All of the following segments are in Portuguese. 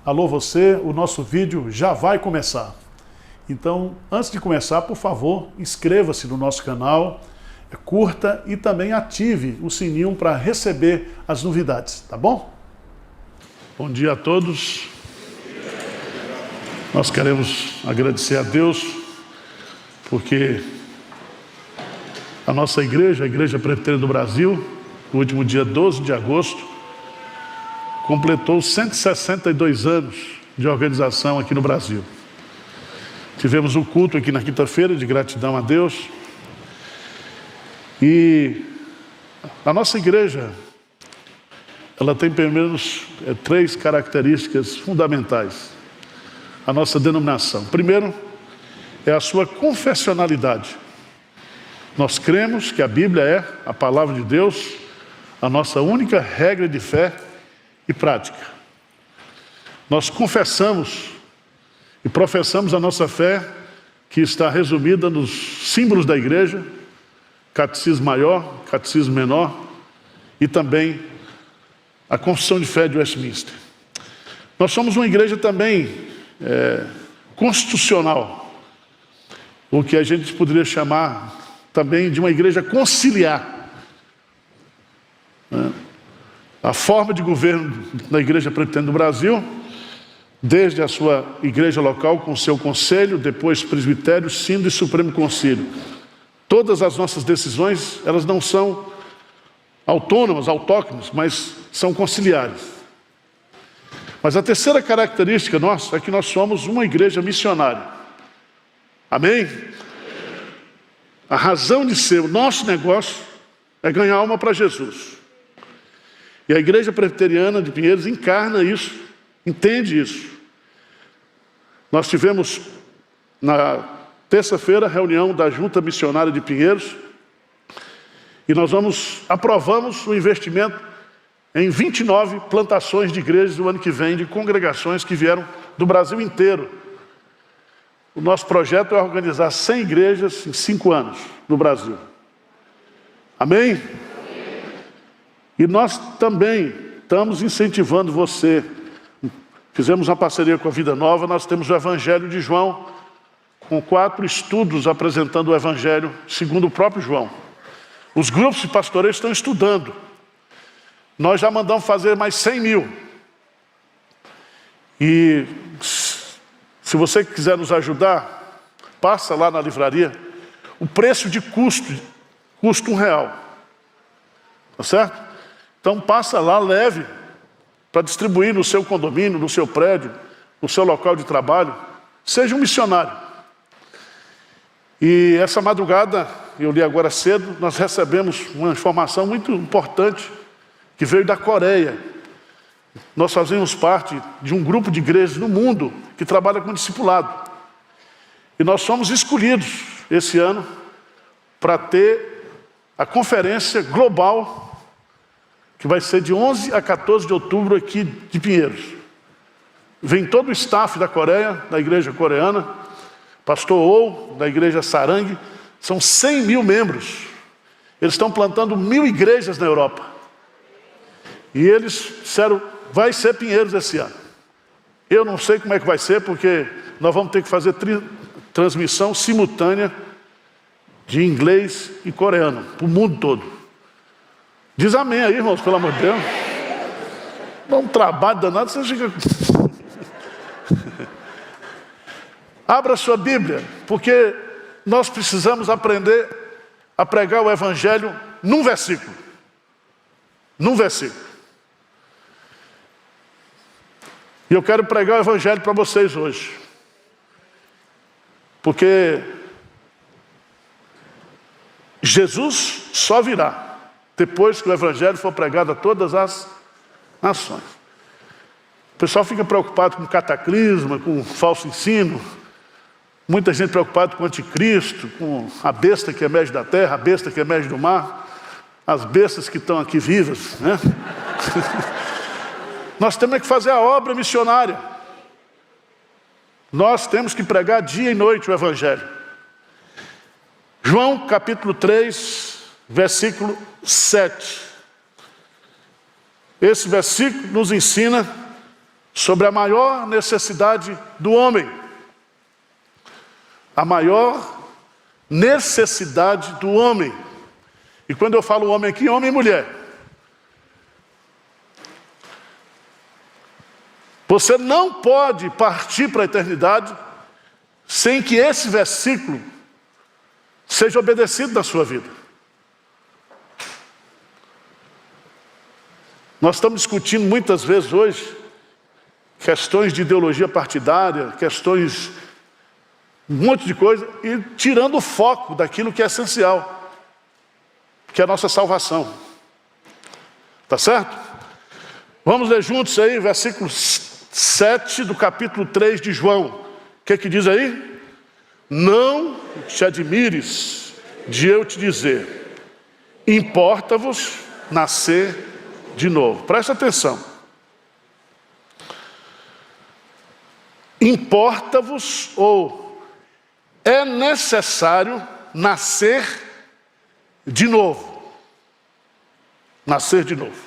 Alô você, o nosso vídeo já vai começar. Então, antes de começar, por favor, inscreva-se no nosso canal, curta e também ative o sininho para receber as novidades, tá bom? Bom dia a todos. Nós queremos agradecer a Deus, porque a nossa igreja, a Igreja Presbiteriana do Brasil, no último dia 12 de agosto, completou 162 anos de organização aqui no Brasil. Tivemos um culto aqui na quinta-feira de gratidão a Deus. E a nossa igreja, ela tem pelo menos 3 características fundamentais. A nossa denominação. Primeiro, é a sua confessionalidade. Nós cremos que a Bíblia é a palavra de Deus, a nossa única regra de fé e prática. Nós confessamos e professamos a nossa fé, que está resumida nos símbolos da igreja, catecismo maior, catecismo menor e também a confissão de fé de Westminster. Nós somos uma igreja também constitucional, o que a gente poderia chamar também de uma igreja conciliar. A forma de governo da Igreja Presbiteriana do Brasil, desde a sua igreja local com seu conselho, depois presbitério, sínodo e supremo concílio. Todas as nossas decisões, elas não são autônomas, autóctones, mas são conciliares. Mas a terceira característica nossa é que nós somos uma igreja missionária. Amém? A razão de ser o nosso negócio é ganhar alma para Jesus. E a Igreja Presbiteriana de Pinheiros encarna isso, entende isso. Nós tivemos na terça-feira a reunião da Junta Missionária de Pinheiros e nós aprovamos o investimento em 29 plantações de igrejas do ano que vem, de congregações que vieram do Brasil inteiro. O nosso projeto é organizar 100 igrejas em 5 anos no Brasil. Amém? E nós também estamos incentivando você. Fizemos uma parceria com a Vida Nova, nós temos o Evangelho de João, com 4 estudos apresentando o Evangelho segundo o próprio João. Os grupos de pastoreio estão estudando. Nós já mandamos fazer mais 100 mil. E se você quiser nos ajudar, passa lá na livraria. O preço de custa R$1. Tá certo? Então passa lá, leve para distribuir no seu condomínio, no seu prédio, no seu local de trabalho. Seja um missionário. E essa madrugada, eu li agora cedo, nós recebemos uma informação muito importante que veio da Coreia. Nós fazemos parte de um grupo de igrejas no mundo que trabalha com discipulado. E nós fomos escolhidos esse ano para ter a conferência global que vai ser de 11 a 14 de outubro aqui de Pinheiros. Vem todo o staff da Coreia, da igreja coreana, pastor Oh, da igreja Sarang, são 100 mil membros. Eles estão plantando 1000 igrejas na Europa. E eles disseram, vai ser Pinheiros esse ano. Eu não sei como é que vai ser, porque nós vamos ter que fazer transmissão simultânea de inglês e coreano, para o mundo todo. Diz amém aí, irmãos, pelo amor de Deus. Dá um trabalho danado, você fica... Abra sua Bíblia, porque nós precisamos aprender a pregar o Evangelho num versículo. Num versículo. E eu quero pregar o Evangelho para vocês hoje. Porque Jesus só virá depois que o Evangelho for pregado a todas as nações. O pessoal fica preocupado com cataclisma, com falso ensino. Muita gente preocupada com o anticristo, com a besta que emerge da terra, a besta que emerge do mar, as bestas que estão aqui vivas, né? Nós temos que fazer a obra missionária. Nós temos que pregar dia e noite o Evangelho. João capítulo 3, versículo 7. Esse versículo nos ensina sobre a maior necessidade do homem. A maior necessidade do homem. E quando eu falo homem aqui, homem e mulher. Você não pode partir para a eternidade sem que esse versículo seja obedecido na sua vida. Nós estamos discutindo muitas vezes hoje questões de ideologia partidária, questões, um monte de coisa, e tirando o foco daquilo que é essencial, que é a nossa salvação. Tá certo? Vamos ler juntos aí, versículo 7 do capítulo 3 de João. O que diz aí? Não te admires de eu te dizer, importa-vos nascer de novo. Presta atenção. Importa-vos, ou é necessário nascer de novo. Nascer de novo.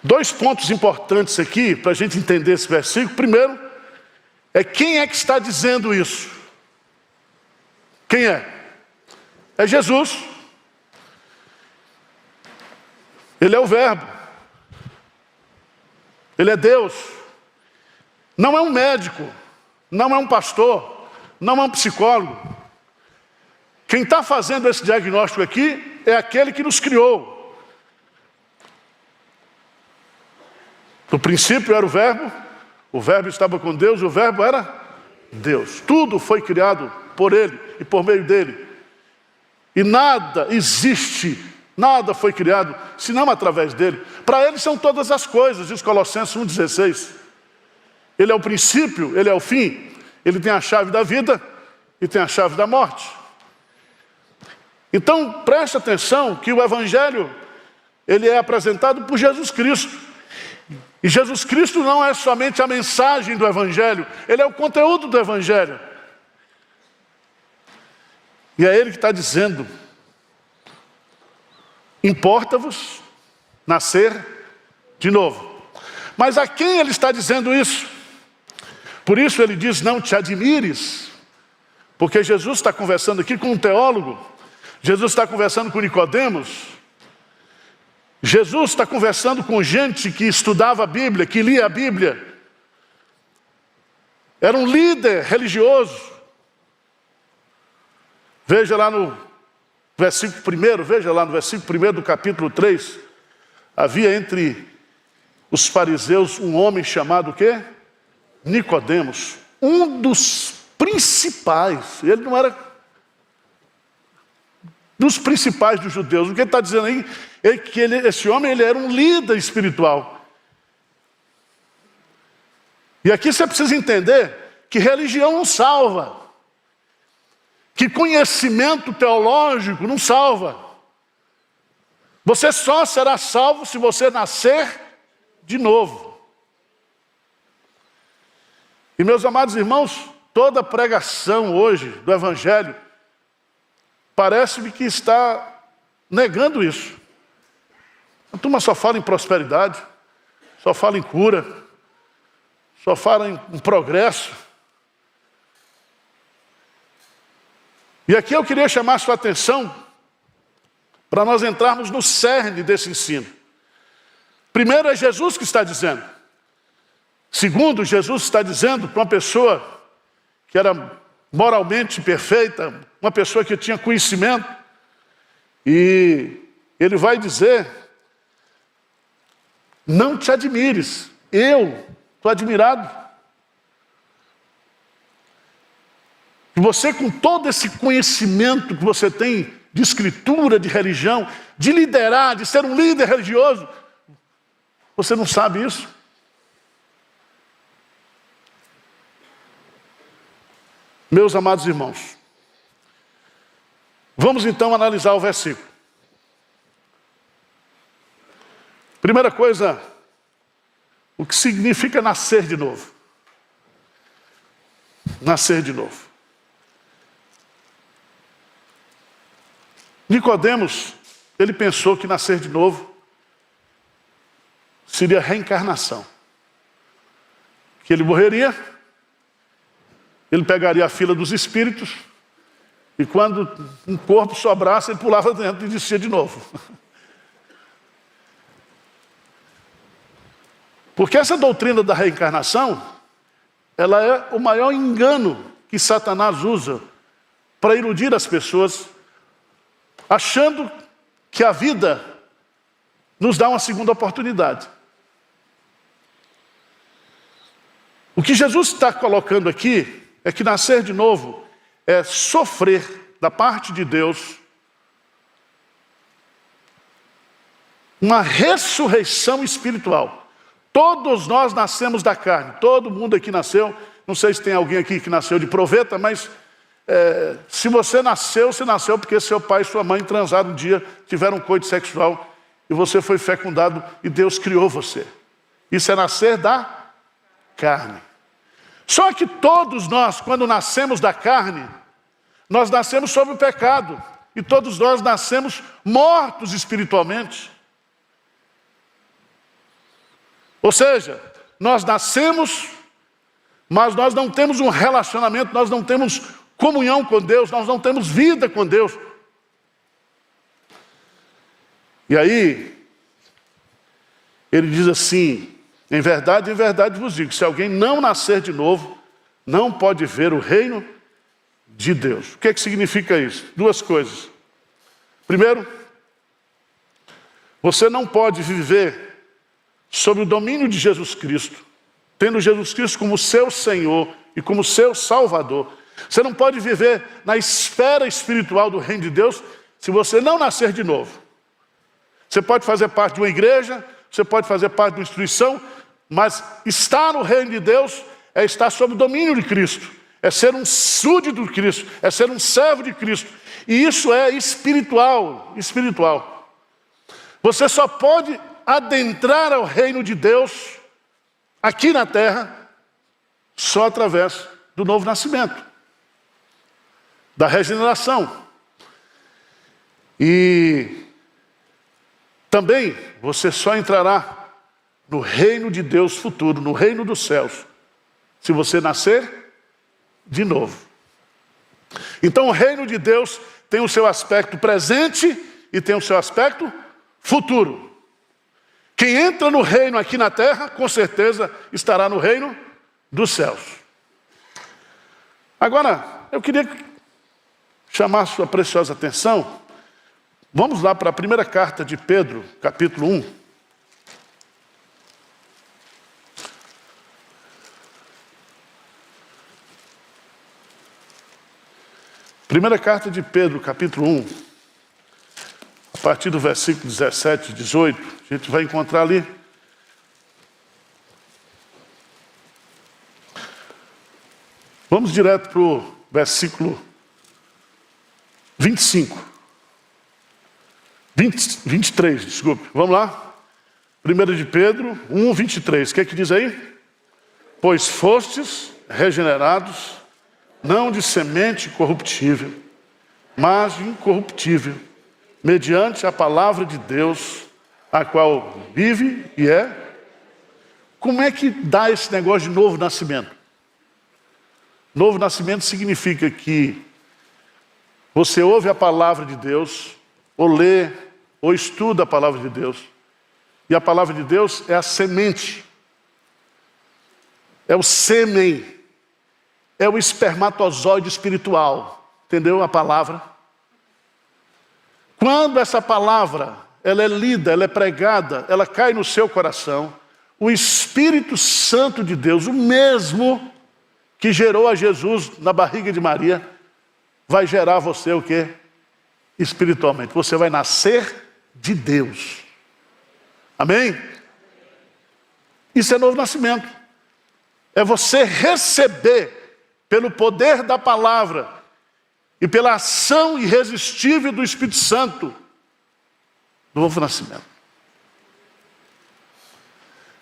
Dois pontos importantes aqui para a gente entender esse versículo. Primeiro, é quem é que está dizendo isso? Quem é? É Jesus. Ele é o Verbo. Ele é Deus. Não é um médico, não é um pastor, não é um psicólogo. Quem está fazendo esse diagnóstico aqui é aquele que nos criou. No princípio era o Verbo estava com Deus, o Verbo era Deus. Tudo foi criado por Ele e por meio dEle. E nada existe, nada foi criado, senão através dEle. Para Ele são todas as coisas, diz Colossenses 1,16. Ele é o princípio, Ele é o fim. Ele tem a chave da vida e tem a chave da morte. Então, preste atenção que o Evangelho, ele é apresentado por Jesus Cristo. E Jesus Cristo não é somente a mensagem do Evangelho, Ele é o conteúdo do Evangelho. E é Ele que está dizendo, importa-vos nascer de novo. Mas a quem Ele está dizendo isso? Por isso Ele diz, não te admires, porque Jesus está conversando aqui com um teólogo, Jesus está conversando com Nicodemos, Jesus está conversando com gente que estudava a Bíblia, que lia a Bíblia. Era um líder religioso. Veja lá no versículo 1, veja lá no versículo 1 do capítulo 3. Havia entre os fariseus um homem chamado o quê? Nicodemos. Um dos principais. Ele não era dos principais dos judeus. O que ele está dizendo aí é que esse homem ele era um líder espiritual. E aqui você precisa entender que religião não salva. Que conhecimento teológico não salva. Você só será salvo se você nascer de novo. E meus amados irmãos, toda pregação hoje do Evangelho parece-me que está negando isso. A turma só fala em prosperidade, só fala em cura, só fala em progresso. E aqui eu queria chamar a sua atenção para nós entrarmos no cerne desse ensino. Primeiro é Jesus que está dizendo. Segundo, Jesus está dizendo para uma pessoa que era moralmente perfeita, uma pessoa que tinha conhecimento, e ele vai dizer, não te admires, eu estou admirado. E você, com todo esse conhecimento que você tem de escritura, de religião, de liderar, de ser um líder religioso, você não sabe isso? Meus amados irmãos, vamos então analisar o versículo. Primeira coisa, o que significa nascer de novo? Nascer de novo. Nicodemos, ele pensou que nascer de novo seria reencarnação. que ele morreria, ele pegaria a fila dos espíritos, e quando um corpo sobrasse, ele pulava dentro e descia de novo. Porque essa doutrina da reencarnação, ela é o maior engano que Satanás usa para iludir as pessoas, achando que a vida nos dá uma segunda oportunidade. O que Jesus está colocando aqui é que nascer de novo é sofrer da parte de Deus uma ressurreição espiritual. Todos nós nascemos da carne, todo mundo aqui nasceu. Não sei se tem alguém aqui que nasceu de proveta, mas se você nasceu, você nasceu porque seu pai e sua mãe transaram um dia, tiveram um coito sexual e você foi fecundado e Deus criou você. Isso é nascer da carne. Só que todos nós, quando nascemos da carne, nós nascemos sob o pecado. E todos nós nascemos mortos espiritualmente. Ou seja, nós nascemos, mas nós não temos um relacionamento, nós não temos comunhão com Deus, nós não temos vida com Deus. E aí, ele diz assim: em verdade vos digo, se alguém não nascer de novo, não pode ver o reino de Deus. O que é que significa isso? Duas coisas. Primeiro, você não pode viver sob o domínio de Jesus Cristo, tendo Jesus Cristo como seu Senhor e como seu Salvador. Você não pode viver na esfera espiritual do reino de Deus se você não nascer de novo. Você pode fazer parte de uma igreja, você pode fazer parte de uma instituição, mas estar no reino de Deus é estar sob o domínio de Cristo, é ser um súdito de Cristo, é ser um servo de Cristo. E isso é espiritual. Você só pode adentrar ao reino de Deus aqui na terra só através do novo nascimento, da regeneração. E também você só entrará no reino de Deus futuro, no reino dos céus, se você nascer de novo. Então o reino de Deus tem o seu aspecto presente e tem o seu aspecto futuro. Quem entra no reino aqui na terra, com certeza estará no reino dos céus. Agora, eu queria chamar a sua preciosa atenção. Vamos lá para a primeira carta de Pedro, capítulo 1. Primeira carta de Pedro, capítulo 1, a partir do versículo 17 e 18, a gente vai encontrar ali. Vamos direto para o versículo 23, desculpe. Vamos lá? 1 de Pedro 1, 23. O que é que diz aí? Pois fostes regenerados, não de semente corruptível, mas de incorruptível, mediante a palavra de Deus, a qual vive e é. Como é que dá esse negócio de novo nascimento? Novo nascimento significa que você ouve a palavra de Deus, ou lê, ou estuda a palavra de Deus, e a palavra de Deus é a semente, é o sêmen, é o espermatozoide espiritual, entendeu a palavra? Quando essa palavra, ela é lida, ela é pregada, ela cai no seu coração, o Espírito Santo de Deus, o mesmo que gerou a Jesus na barriga de Maria, vai gerar você o quê? Espiritualmente. Você vai nascer de Deus. Amém? Isso é novo nascimento. É você receber, pelo poder da palavra e pela ação irresistível do Espírito Santo, novo nascimento.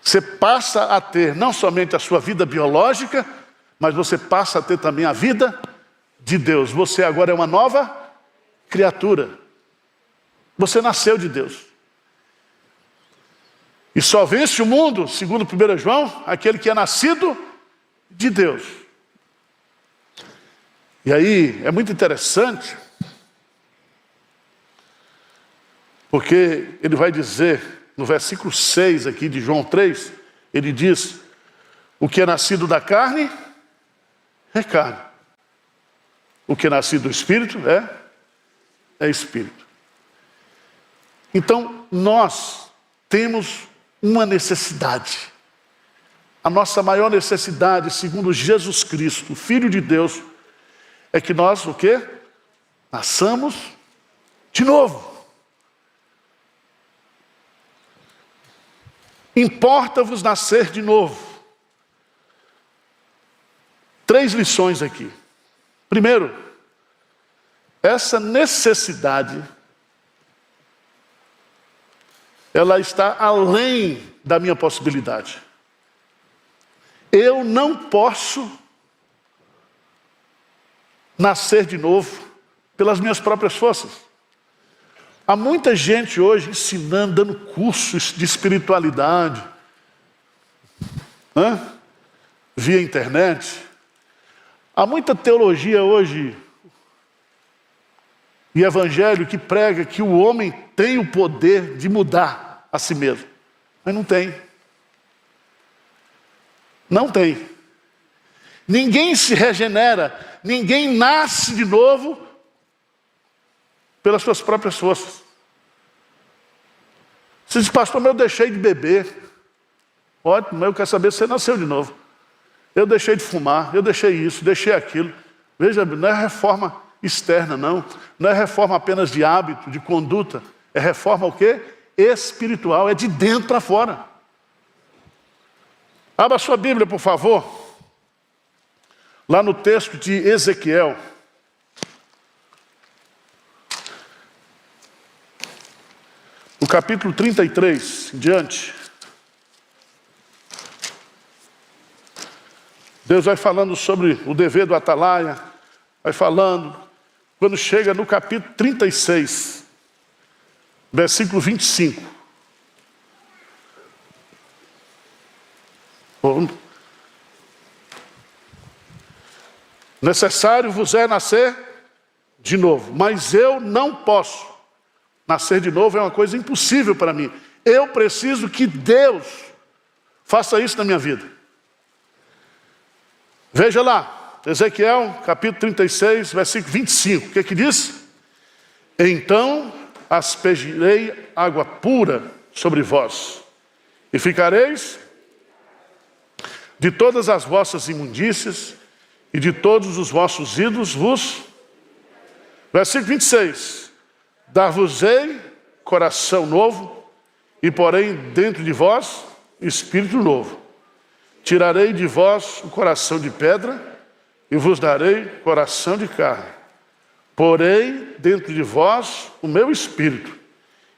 Você passa a ter não somente a sua vida biológica, mas você passa a ter também a vida de Deus. Você agora é uma nova criatura. Você nasceu de Deus. E só vence o mundo, segundo 1 João, aquele que é nascido de Deus. E aí é muito interessante, porque ele vai dizer, no versículo 6 aqui de João 3, ele diz, o que é nascido da carne, é carne. O que é nascido do Espírito, é Espírito. Então, nós temos uma necessidade. A nossa maior necessidade, segundo Jesus Cristo, o Filho de Deus, é que nós, o quê? Nasçamos de novo. Importa-vos nascer de novo. 3 lições aqui. Primeiro, essa necessidade, ela está além da minha possibilidade. Eu não posso nascer de novo pelas minhas próprias forças. Há muita gente hoje ensinando, dando cursos de espiritualidade, via internet. Há muita teologia hoje e evangelho que prega que o homem tem o poder de mudar a si mesmo. Mas não tem. Não tem. Ninguém se regenera, ninguém nasce de novo pelas suas próprias forças. Você diz, pastor, mas eu deixei de beber. Ótimo, mas eu quero saber se você nasceu de novo. Eu deixei de fumar, eu deixei isso, deixei aquilo. Veja, não é reforma externa, não. Não é reforma apenas de hábito, de conduta. É reforma o quê? Espiritual, é de dentro para fora. Abra a sua Bíblia, por favor. Lá no texto de Ezequiel. No capítulo 33, em diante. Deus vai falando sobre o dever do atalaia, vai falando. Quando chega no capítulo 36, versículo 25. Necessário vos é nascer de novo, mas eu não posso. Nascer de novo é uma coisa impossível para mim. Eu preciso que Deus faça isso na minha vida. Veja lá, Ezequiel, capítulo 36, versículo 25. O que é que diz? Então aspergirei água pura sobre vós, e ficareis de todas as vossas imundícias, e de todos os vossos ídolos vos... Versículo 26. Dar-vos-ei coração novo, e porém dentro de vós espírito novo. Tirarei de vós o coração de pedra, e vos darei coração de carne. Porei dentro de vós o meu espírito,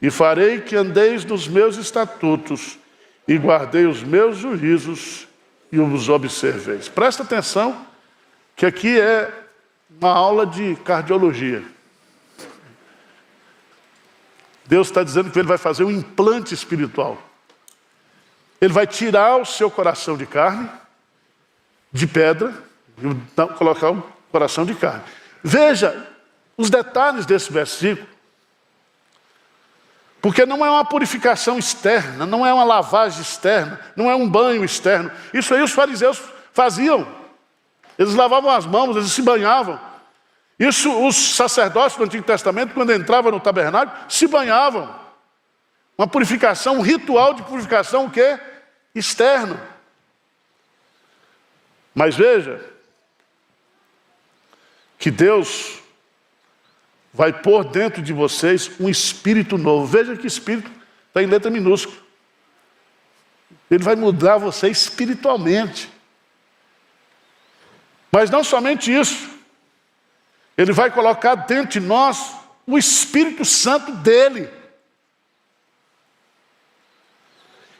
e farei que andeis nos meus estatutos, e guardei os meus juízos, e os observeis. Presta atenção, que aqui é uma aula de cardiologia. Deus está dizendo que Ele vai fazer um implante espiritual. Ele vai tirar o seu coração de carne, de pedra, e colocar um coração de carne. Veja os detalhes desse versículo. Porque não é uma purificação externa, não é uma lavagem externa, não é um banho externo. Isso aí os fariseus faziam. Eles lavavam as mãos, eles se banhavam. Isso os sacerdotes do Antigo Testamento, quando entravam no tabernáculo, se banhavam. Uma purificação, um ritual de purificação, o quê? Externo. Mas veja, que Deus vai pôr dentro de vocês um espírito novo. Veja que espírito está em letra minúscula. Ele vai mudar você espiritualmente. Mas não somente isso. Ele vai colocar dentro de nós o Espírito Santo dele.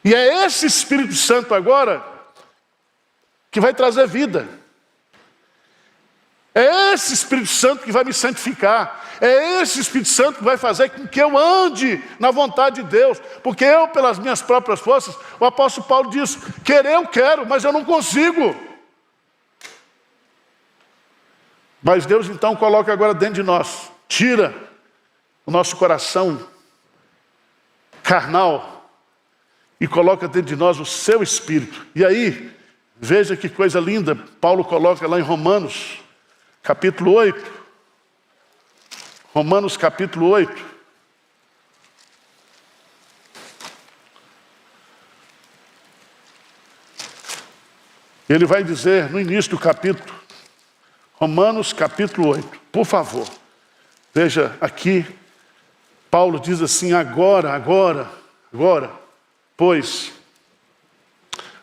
E é esse Espírito Santo agora que vai trazer vida. É esse Espírito Santo que vai me santificar. É esse Espírito Santo que vai fazer com que eu ande na vontade de Deus. Porque eu, pelas minhas próprias forças, o apóstolo Paulo diz, querer eu quero, mas eu não consigo. Mas Deus então coloca agora dentro de nós, tira o nosso coração carnal e coloca dentro de nós o seu espírito. E aí, veja que coisa linda, Paulo coloca lá em Romanos, capítulo 8. Romanos, capítulo 8. Ele vai dizer no início do capítulo, Romanos, capítulo 8. Por favor, veja aqui, Paulo diz assim, agora, pois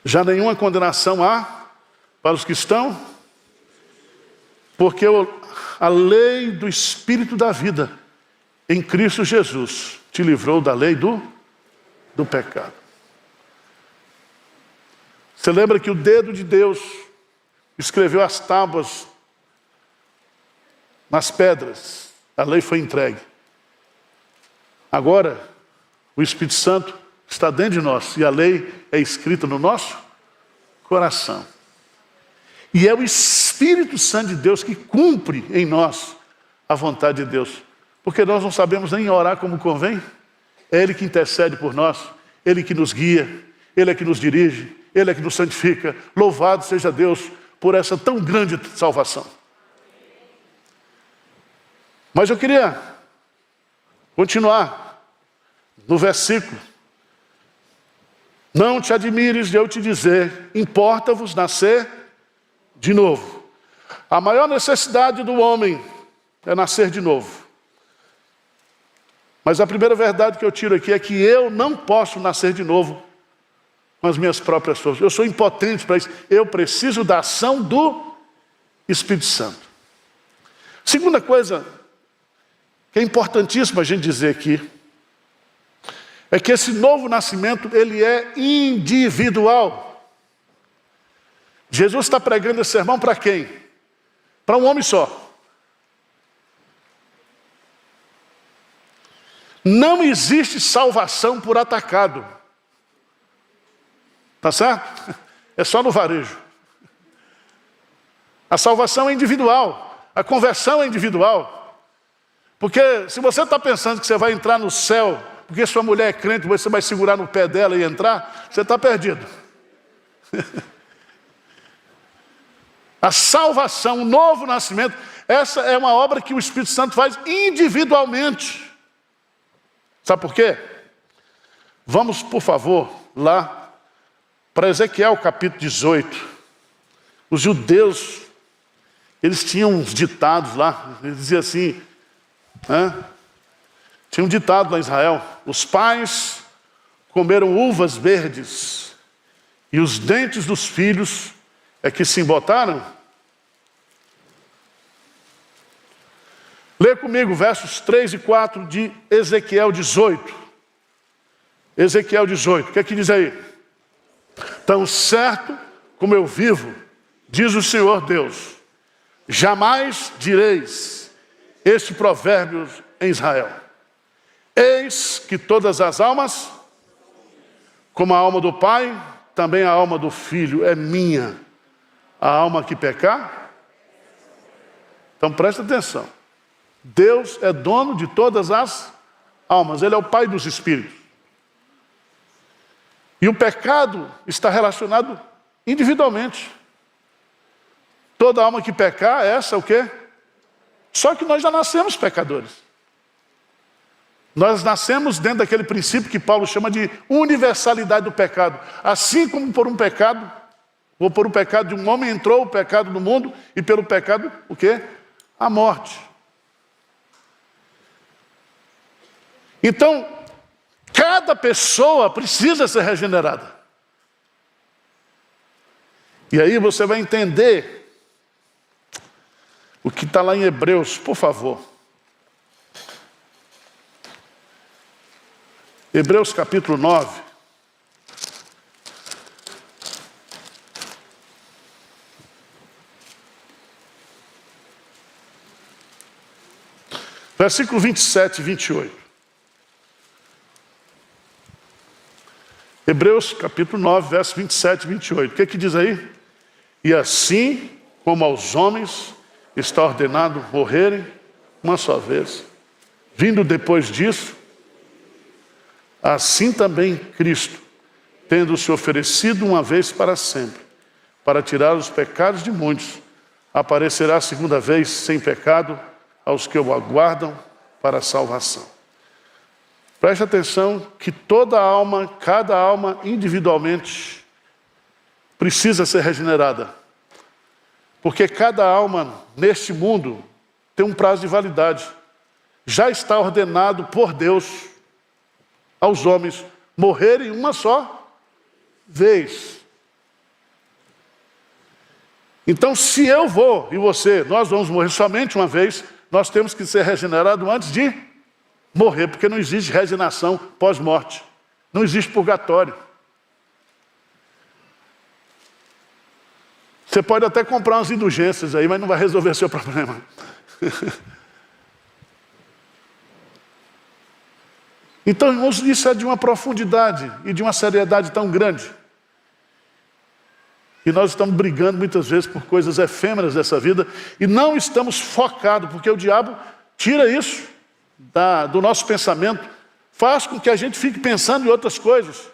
já nenhuma condenação há para os que estão, porque a lei do Espírito da vida em Cristo Jesus te livrou da lei do pecado. Você lembra que o dedo de Deus escreveu as tábuas nas pedras, a lei foi entregue. Agora, o Espírito Santo está dentro de nós e a lei é escrita no nosso coração. E é o Espírito Santo de Deus que cumpre em nós a vontade de Deus. Porque nós não sabemos nem orar como convém. É Ele que intercede por nós, Ele que nos guia, Ele é que nos dirige, Ele é que nos santifica. Louvado seja Deus por essa tão grande salvação. Mas eu queria continuar no versículo. Não te admires de eu te dizer, importa-vos nascer de novo. A maior necessidade do homem é nascer de novo. Mas a primeira verdade que eu tiro aqui é que eu não posso nascer de novo com as minhas próprias forças. Eu sou impotente para isso. Eu preciso da ação do Espírito Santo. Segunda coisa que é importantíssima a gente dizer aqui é que esse novo nascimento, ele é individual. Jesus está pregando esse sermão para quem? Para um homem só. Não existe salvação por atacado. Tá certo? É só no varejo. A salvação é individual. A conversão é individual. Porque se você está pensando que você vai entrar no céu, porque sua mulher é crente, você vai segurar no pé dela e entrar, você está perdido. A salvação, o novo nascimento, essa é uma obra que o Espírito Santo faz individualmente. Sabe por quê? Vamos, por favor, lá para Ezequiel capítulo 18. Os judeus, eles tinham uns ditados lá, eles diziam assim, tinha um ditado lá em Israel, os pais comeram uvas verdes e os dentes dos filhos é que se embotaram. Lê comigo versos 3 e 4 de Ezequiel 18. Ezequiel 18, o que é que diz aí? Tão certo como eu vivo, diz o Senhor Deus, jamais direis este provérbio em Israel. Eis que todas as almas, como a alma do pai, também a alma do filho é minha. A alma que pecar. Então presta atenção. Deus é dono de todas as almas. Ele é o pai dos espíritos. E o pecado está relacionado individualmente. Toda alma que pecar, essa é o quê? Só que nós já nascemos pecadores. Nós nascemos dentro daquele princípio que Paulo chama de universalidade do pecado. Assim como por um pecado, ou por um pecado de um homem entrou o pecado no mundo, e pelo pecado, o quê? A morte. Então, cada pessoa precisa ser regenerada. E aí você vai entender o que está lá em Hebreus, por favor. Hebreus capítulo 9. Versículo 27 e 28. Hebreus capítulo 9, verso 27 e 28. O que é que diz aí? E assim como aos homens está ordenado morrerem uma só vez. Vindo depois disso, assim também Cristo, tendo se oferecido uma vez para sempre, para tirar os pecados de muitos, aparecerá a segunda vez sem pecado aos que o aguardam para a salvação. Preste atenção que toda alma, cada alma individualmente, precisa ser regenerada. Porque cada alma neste mundo tem um prazo de validade. Já está ordenado por Deus aos homens morrerem uma só vez. Então, se eu vou e você, nós vamos morrer somente uma vez, nós temos que ser regenerados antes de morrer, porque não existe regeneração pós-morte. Não existe purgatório. Você pode até comprar umas indulgências aí, mas não vai resolver seu problema. Então, irmãos, isso é de uma profundidade e de uma seriedade tão grande. E nós estamos brigando muitas vezes por coisas efêmeras dessa vida e não estamos focados, porque o diabo tira isso do nosso pensamento, faz com que a gente fique pensando em outras coisas.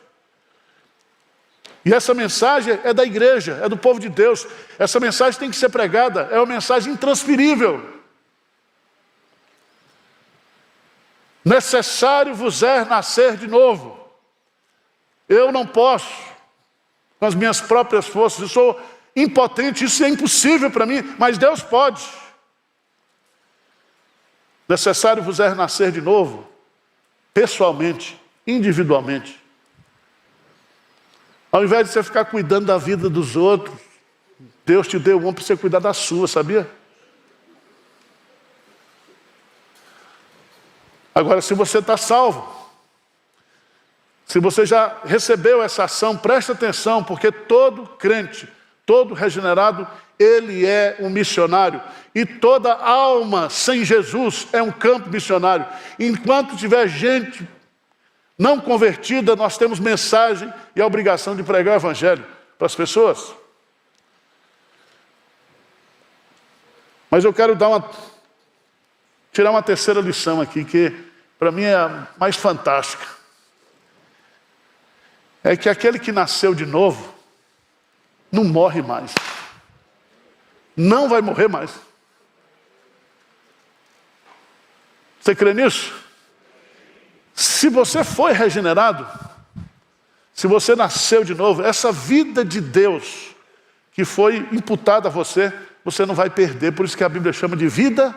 E essa mensagem é da igreja, é do povo de Deus. Essa mensagem tem que ser pregada, é uma mensagem intransferível. Necessário vos é nascer de novo. Eu não posso, com as minhas próprias forças, eu sou impotente, isso é impossível para mim, mas Deus pode. Necessário vos é nascer de novo, pessoalmente, individualmente. Ao invés de você ficar cuidando da vida dos outros, Deus te deu um para você cuidar da sua, sabia? Agora, se você está salvo, se você já recebeu essa ação, preste atenção, porque todo crente, todo regenerado, ele é um missionário. E toda alma sem Jesus é um campo missionário. Enquanto tiver gente não convertida, nós temos mensagem e a obrigação de pregar o evangelho para as pessoas. Mas eu quero tirar uma terceira lição aqui, que para mim é a mais fantástica. É que aquele que nasceu de novo não morre mais. Não vai morrer mais. Você crê nisso? Se você foi regenerado, se você nasceu de novo, essa vida de Deus que foi imputada a você, você não vai perder. Por isso que a Bíblia chama de vida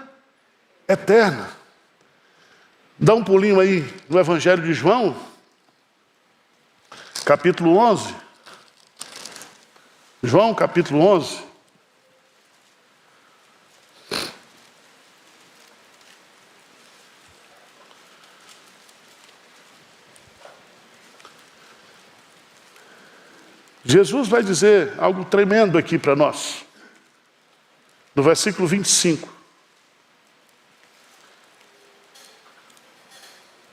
eterna. Dá um pulinho aí no Evangelho de João, capítulo 11. João, capítulo 11. Jesus vai dizer algo tremendo aqui para nós. No versículo 25.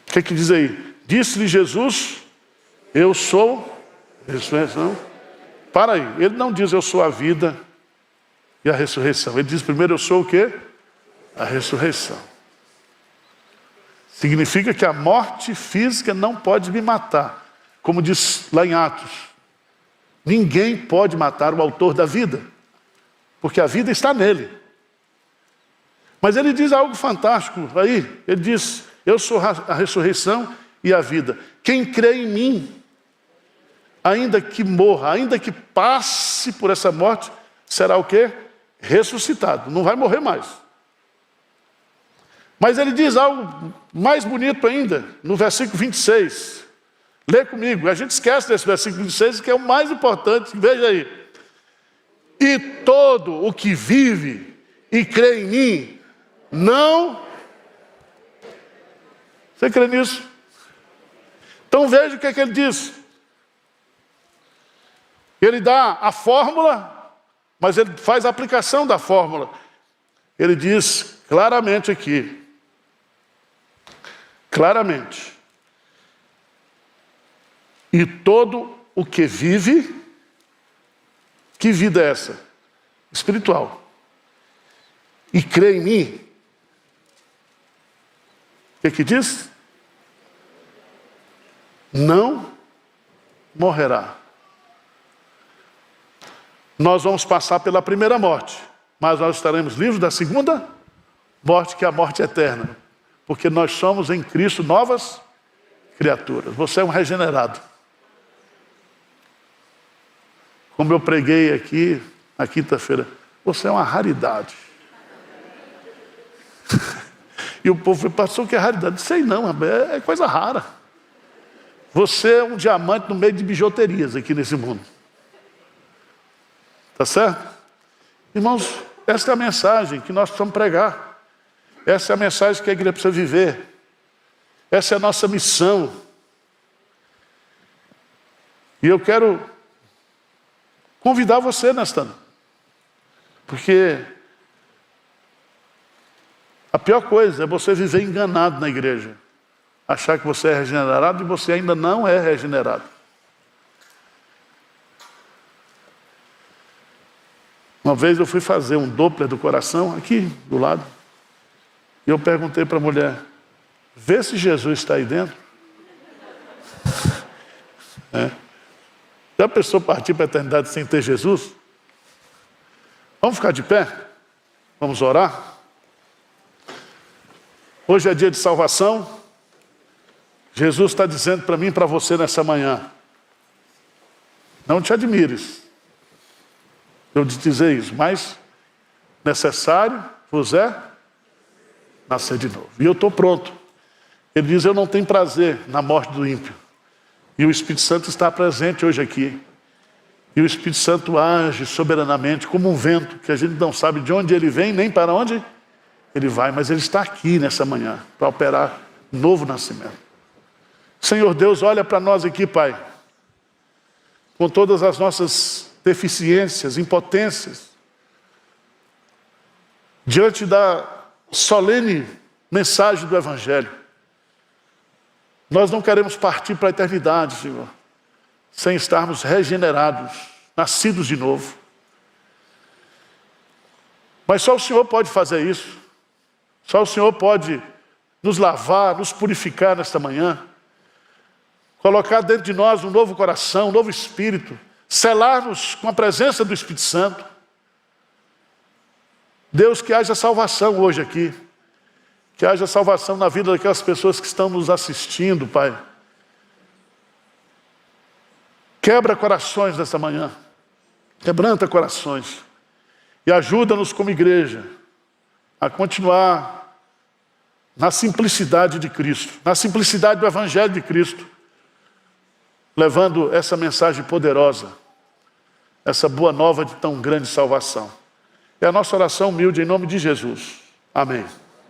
O que diz aí? Disse-lhe Jesus, eu sou a ressurreição. Para aí, ele não diz eu sou a vida e a ressurreição. Ele diz primeiro eu sou o quê? A ressurreição. Significa que a morte física não pode me matar. Como diz lá em Atos. Ninguém pode matar o autor da vida, porque a vida está nele. Mas ele diz algo fantástico aí. Ele diz, eu sou a ressurreição e a vida. Quem crê em mim, ainda que morra, ainda que passe por essa morte, será o quê? Ressuscitado, não vai morrer mais. Mas ele diz algo mais bonito ainda, no versículo 26. Lê comigo, a gente esquece desse versículo 26, que é o mais importante, veja aí. E todo o que vive e crê em mim, não... Você crê nisso? Então veja o que é que ele diz. Ele dá a fórmula, mas ele faz a aplicação da fórmula. Ele diz claramente aqui, claramente, e todo o que vive, que vida é essa? Espiritual. e crê em mim, o que diz? Não morrerá. Nós vamos passar pela primeira morte, mas nós estaremos livres da segunda morte, que é a morte eterna. Porque nós somos em Cristo novas criaturas. Você é um regenerado. Como eu preguei aqui na quinta-feira, você é uma raridade. E o povo falou, pastor, que é raridade? Não sei não, é coisa rara. Você é um diamante no meio de bijuterias aqui nesse mundo. Tá certo? Irmãos, essa é a mensagem que nós precisamos pregar. Essa é a mensagem que a igreja precisa viver. Essa é a nossa missão. E eu quero convidar você nesta noite. Porque a pior coisa é você viver enganado na igreja. Achar que você é regenerado e você ainda não é regenerado. Uma vez eu fui fazer um Doppler do coração, aqui do lado. E eu perguntei para a mulher, vê se Jesus está aí dentro. Já a pessoa partir para a eternidade sem ter Jesus? Vamos ficar de pé? Vamos orar? Hoje é dia de salvação. Jesus está dizendo para mim e para você nessa manhã. Não te admires eu te dizer isso, mas necessário vos é nascer de novo. E eu estou pronto. Ele diz, eu não tenho prazer na morte do ímpio. E o Espírito Santo está presente hoje aqui. E o Espírito Santo age soberanamente como um vento, que a gente não sabe de onde ele vem, nem para onde ele vai, mas ele está aqui nessa manhã, para operar novo nascimento. Senhor Deus, olha para nós aqui, Pai, com todas as nossas deficiências, impotências, diante da solene mensagem do Evangelho. Nós não queremos partir para a eternidade, Senhor, sem estarmos regenerados, nascidos de novo. Mas só o Senhor pode fazer isso. Só o Senhor pode nos lavar, nos purificar nesta manhã, colocar dentro de nós um novo coração, um novo espírito, selar-nos com a presença do Espírito Santo. Deus, que haja salvação hoje aqui, que haja salvação na vida daquelas pessoas que estão nos assistindo, Pai. Quebra corações nesta manhã, quebranta corações, e ajuda-nos como igreja a continuar na simplicidade de Cristo, na simplicidade do Evangelho de Cristo, levando essa mensagem poderosa, essa boa nova de tão grande salvação. É a nossa oração humilde em nome de Jesus. Amém.